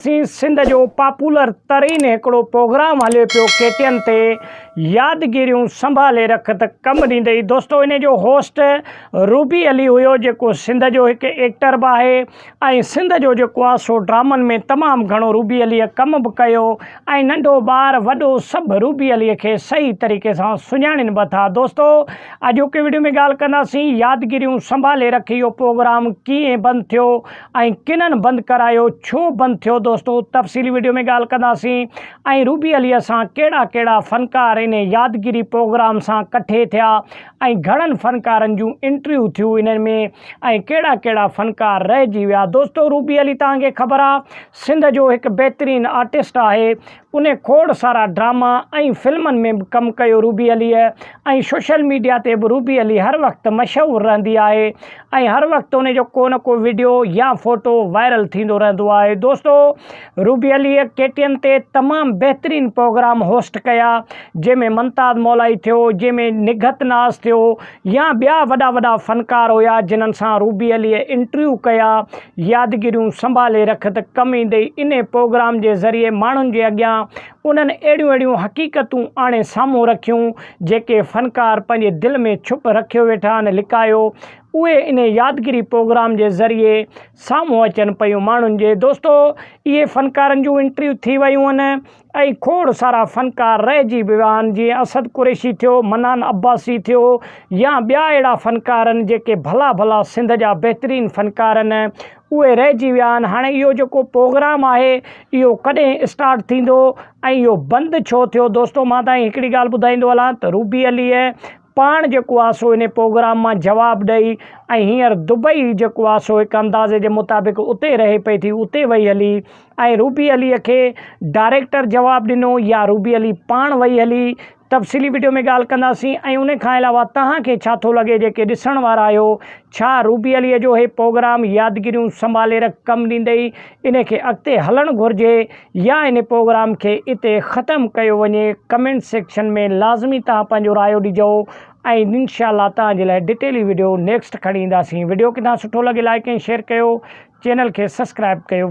सिंध जो पॉपुलर तरीन एकड़ो प्रोग्राम हले पियो केटियन ते यादगिरियूं संभाले रख त कम ॾींदई। दोस्तों इन जो होस्ट रूबी अली हुयो जेको सिंध जो एक एक्टर बि आहे ऐं सिंध जो जेको आहे सो ड्रामनि में तमामु घणो रूबी अलीअ कम बि कयो ऐं नंढो ॿार वॾो सभु रूबी अलीअ खे सही तरीक़े सां सुञाणनि बि था। दोस्तों अॼोके वीडियो में ॻाल्हि कंदासीं यादगिरियूं संभाले रखी इहो प्रोग्राम कीअं बंदि थियो ऐं किन्हनि बंदि करायो, छो बंदि थियो। दोस्तों तफ़सीली वीडियो में ॻाल्हि कंदासीं ऐं रूबी अलीअ सां कहिड़ा कहिड़ा फ़नकार इन यादगिरी प्रोग्राम सां कठे थिया ऐं घणनि फ़नकारनि जूं इंटरव्यू थियूं इन्हनि में ऐं कहिड़ा कहिड़ा फ़नकार रहिजी विया। दोस्तों रूबी अली तव्हांखे ख़बर आहे सिंध जो हिकु बहितरीनु आर्टिस्ट आहे। उन खोड़ सारा ड्रामा ऐं फिल्मनि में बि कमु कयो रूबी अलीअ ऐं सोशल मीडिया ते बि रूबी अली हर वक़्तु मशहूरु रहंदी आहे ऐं हर वक़्तु उन जो को न को वीडियो या फ़ोटो वायरल थींदो रहंदो आहे। दोस्तों रूबी अलीअ केटियन ते तमामु बहितरीनु प्रोग्राम होस्ट कया जंहिंमें मुमताज़ मौलाई थियो, जंहिंमें निघत नाज़ थियो या ॿिया वॾा वॾा फ़नकार हुया जिन्हनि सां रूबी अलीअ इंटरव्यू कया। यादगिरियूं संभाले रख त कमु ईंदई इन प्रोग्राम जे ज़रिए माण्हुनि जे अॻियां उन्हनि अहिड़ियूं अहिड़ियूं हक़ीक़तूं आणे साम्हूं रखियूं जेके फ़नकार पंहिंजे दिलि में छुप रखियो वेठा आहिनि लिकायो, उहे इन यादगिरी प्रोग्राम जे ज़रिए साम्हूं अचनि पियूं माण्हुनि जे। दोस्तों इहे फ़नकारनि जूं इंटरव्यू थी वियूं आहिनि ऐं खोड़ सारा फ़नकार रहिजी विया आहिनि, जीअं असद कुरैशी थियो, मनान अब्बासी थियो या ॿिया अहिड़ा फ़नकार आहिनि जेके भला भला सिंध जा बहितरीनु फ़नकार आहिनि, उहे रहिजी विया आहिनि। हाणे इहो जेको प्रोग्राम आहे इहो कॾहिं स्टार्ट थींदो ऐं इहो बंदि छो थियो। दोस्तों मां तव्हांखे हिकिड़ी ॻाल्हि ॿुधाईंदो हलां त रूबी अलीअ पाण जेको आहे सो इन प्रोग्राम मां जवाबु ॾेई ऐं हींअर दुबई जेको आहे सो हिकु अंदाज़े जे मुताबिक़ उते रहे पई थी, उते वई हली ऐं रूबी अलीअ खे डायरेक्टर जवाबु ॾिनो या रूबी अली पाण वई हली। तफ़सीली वीडियो में ॻाल्हि कंदासीं ऐं उन खां अलावा तव्हांखे छा थो लॻे जेके ॾिसण वारा आहियो, छा रूबी अलीअ जो इहे प्रोग्राम यादगिरियूं संभाले रख कमु ॾींदई, इन खे अॻिते हलणु घुरिजे या इन प्रोग्राम खे इते ख़तमु कयो वञे। कमेंट सेक्शन में लाज़मी तव्हां पंहिंजो रायो ॾिजो ऐं इंशाअल्लाह तव्हांजे लाइ डिटेली वीडियो नेक्स्ट खणी ईंदासीं। वीडियो किथां सुठो लॻे लाइक ऐं शेयर कयो, चैनल खे सब्सक्राइब कयो।